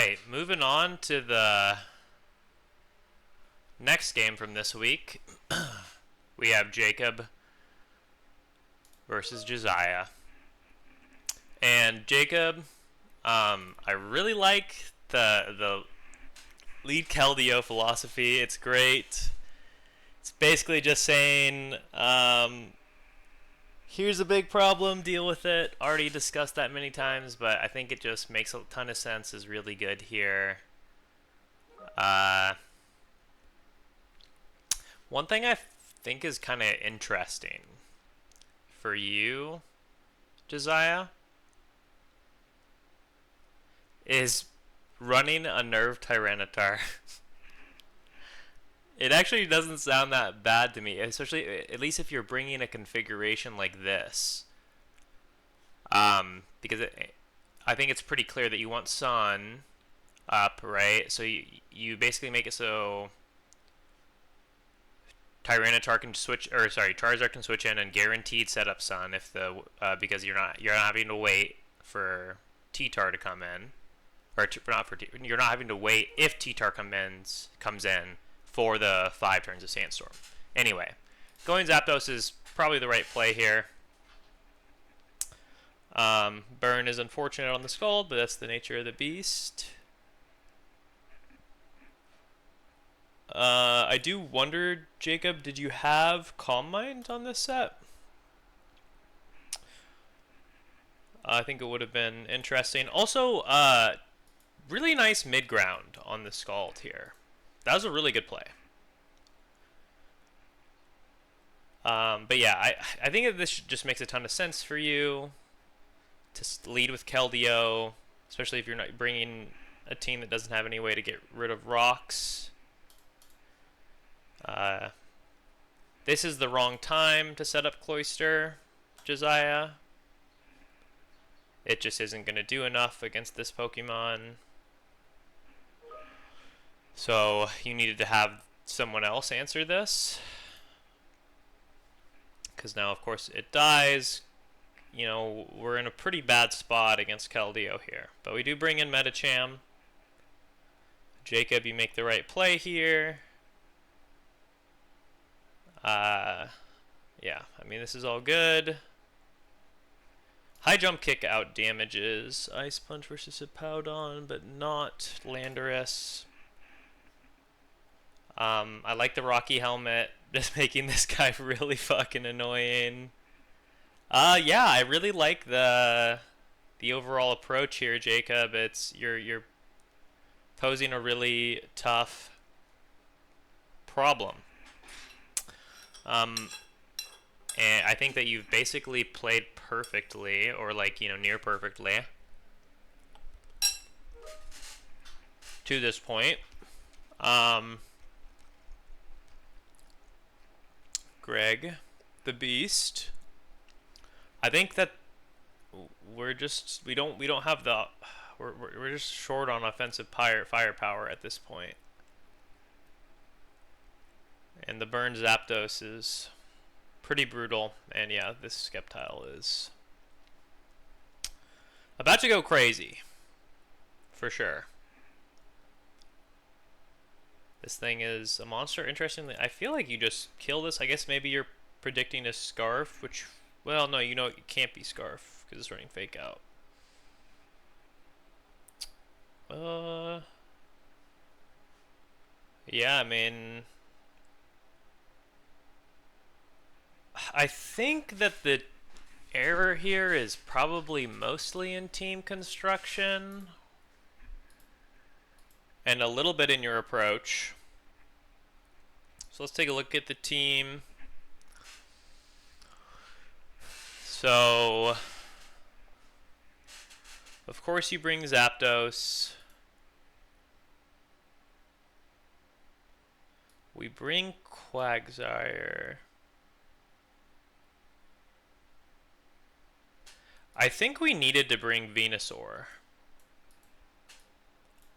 right, moving on to the next game from this week. We have Jacob versus Jasiah. And Jacob, I really like the lead Keldeo philosophy. It's great. It's basically just saying, here's a big problem, deal with it. Already discussed that many times, but I think it just makes a ton of sense. Is really good here. One thing I think is kind of interesting for you, Jasiah, is running a Nerve Tyranitar. It actually doesn't sound that bad to me, especially at least if you're bringing a configuration like this. Because I think it's pretty clear that you want Sun up, right? So you basically make it so Tyranitar can switch, or sorry, Charizard can switch in and guaranteed set up Sun if the because you're not having to wait for T-Tar to come in, or not for you're not having to wait if T-Tar comes in for the 5 turns of Sandstorm. Anyway, going Zapdos is probably the right play here. Burn is unfortunate on the Scald, but that's the nature of the beast. I do wonder, Jacob, did you have Calm Mind on this set? I think it would have been interesting. Also, really nice mid-ground on the Scald here. That was a really good play. But yeah, I think that this just makes a ton of sense for you to lead with Keldeo, especially if you're not bringing a team that doesn't have any way to get rid of rocks. This is the wrong time to set up Cloyster, Jasiah. It just isn't going to do enough against this Pokemon. So you needed to have someone else answer this. Because now, of course, it dies. You know, we're in a pretty bad spot against Keldeo here. But we do bring in Medicham. Jacob, you make the right play here. Yeah, I mean, this is all good. High Jump Kick out damages Ice Punch versus Hippowdon, but not Landorus. I like the Rocky Helmet, just making this guy really fucking annoying. Yeah, I really like the overall approach here, Jacob. It's you're posing a really tough problem. And I think that you've basically played perfectly, or like, you know, near perfectly to this point. Greg, the Beast. I think that we don't have the we're just short on offensive firepower at this point. And the Burn Zapdos is pretty brutal, and yeah, this Sceptile is about to go crazy, for sure. This thing is a monster. Interestingly, I feel like you just kill this. I guess maybe you're predicting a Scarf, which, well, no, you know it can't be Scarf, because it's running Fake Out. Yeah, I mean, I think that the error here is probably mostly in team construction and a little bit in your approach. So let's take a look at the team. So, of course you bring Zapdos. We bring Quagsire. I think we needed to bring Venusaur.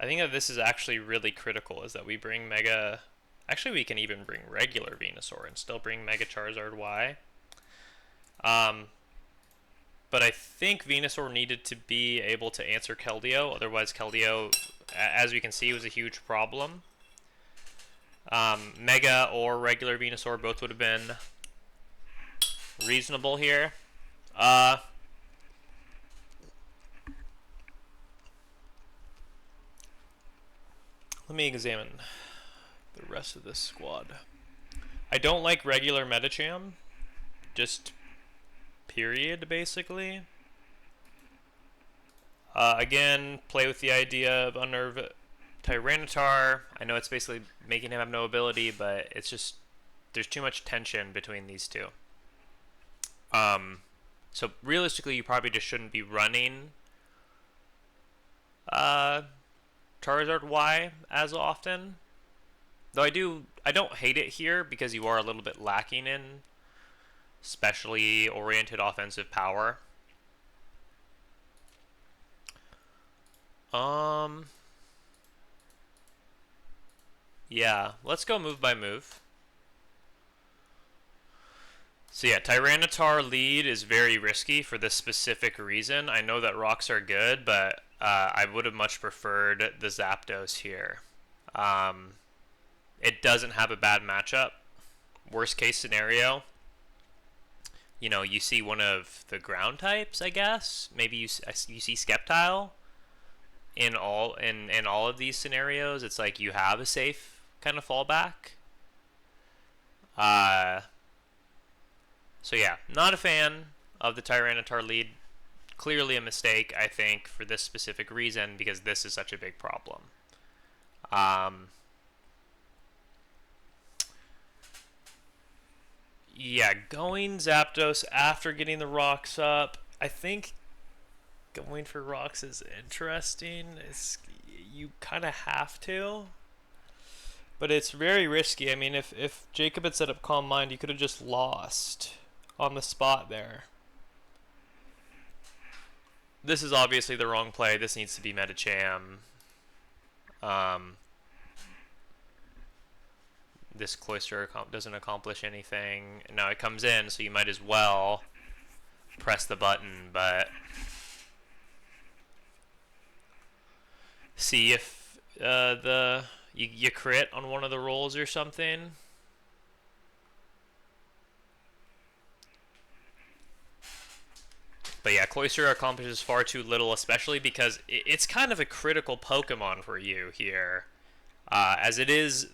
I think that this is actually really critical, is that we bring Mega... Actually, we can even bring regular Venusaur and still bring Mega Charizard Y. But I think Venusaur needed to be able to answer Keldeo, otherwise Keldeo as we can see, was a huge problem. Mega or regular Venusaur both would have been reasonable here. Let me examine the rest of this squad. I don't like regular Medicham. Just period, basically. Again, play with the idea of Unnerve Tyranitar. I know it's basically making him have no ability, but it's just there's too much tension between these two. So realistically, you probably just shouldn't be running Charizard Y as often. Though I don't hate it here because you are a little bit lacking in specially oriented offensive power. Yeah, let's go move by move. So yeah, Tyranitar lead is very risky for this specific reason. I know that rocks are good, but I would have much preferred the Zapdos here. It doesn't have a bad matchup. Worst case scenario, you see one of the ground types, I guess. Maybe you see Sceptile. In all of these scenarios, it's like you have a safe kind of fallback. So yeah, not a fan of the Tyranitar lead. Clearly a mistake, I think, for this specific reason, because this is such a big problem. Yeah, going Zapdos after getting the rocks up, I think going for rocks is interesting. You kind of have to, but it's very risky. I mean, if Jacob had set up Calm Mind, you could have just lost on the spot there. This is obviously the wrong play. This needs to be Medicham. This Cloyster doesn't accomplish anything. Now it comes in, so you might as well press the button, but see if you crit on one of the rolls or something. But yeah, Cloyster accomplishes far too little, especially because it's kind of a critical Pokemon for you here, as it is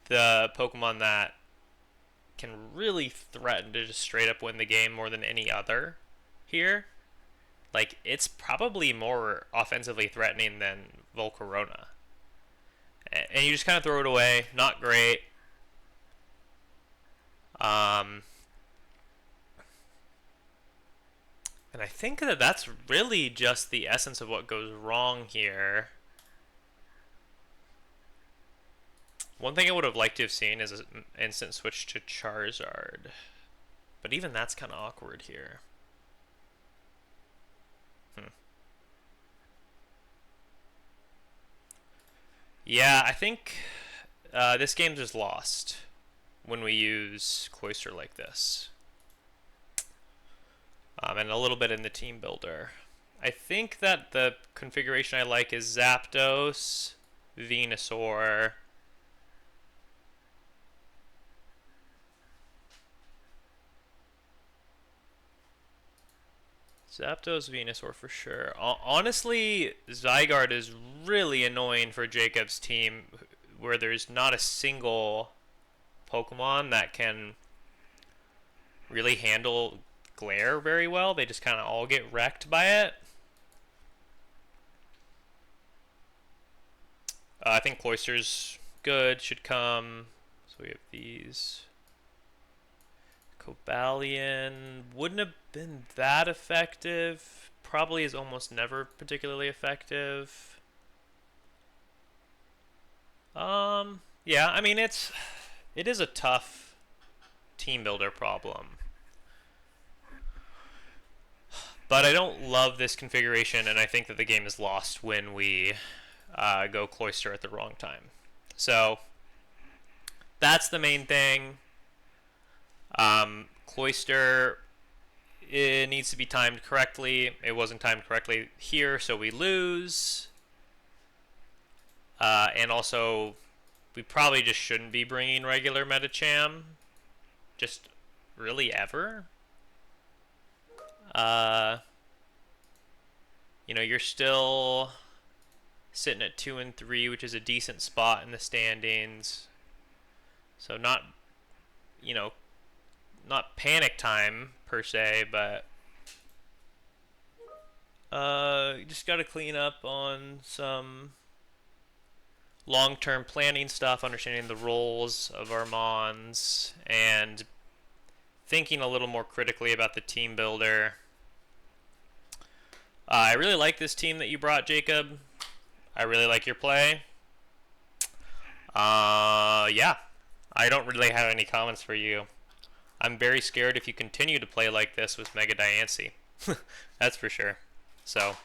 the Pokemon that can really threaten to just straight up win the game more than any other here. Like, it's probably more offensively threatening than Volcarona. And you just kind of throw it away. Not great. And I think that that's really just the essence of what goes wrong here. One thing I would have liked to have seen is an instant switch to Charizard. But even that's kind of awkward here. Yeah, I think this game's just lost when we use Cloyster like this. And a little bit in the team builder. I think that the configuration I like is Zapdos, Venusaur, Venusaur for sure. Honestly, Zygarde is really annoying for Jacob's team, where there's not a single Pokemon that can really handle glare very well. They just kind of all get wrecked by it. I think Cloyster's good, should come. So we have these. Cobalion wouldn't have been that effective. Probably is almost never particularly effective. Yeah, I mean, it is a tough team builder problem. But I don't love this configuration, and I think that the game is lost when we go Cloyster at the wrong time. So that's the main thing. Cloyster, it needs to be timed correctly. It wasn't timed correctly here, so we lose. And also, we probably just shouldn't be bringing regular Metacham. Just really ever. You know, you're still sitting at 2 and 3, which is a decent spot in the standings. So not, you know, not panic time per se, but you just got to clean up on some long-term planning stuff, understanding the roles of our Mons, and thinking a little more critically about the team builder. I really like this team that you brought, Jacob. I really like your play. Yeah. I don't really have any comments for you. I'm very scared if you continue to play like this with Mega Diancie. That's for sure. So,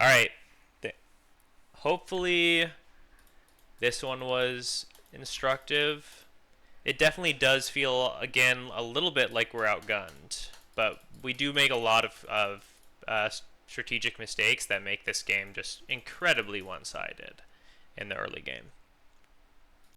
alright. Hopefully this one was instructive. It definitely does feel, again, a little bit like we're outgunned. But we do make a lot of strategic mistakes that make this game just incredibly one-sided in the early game.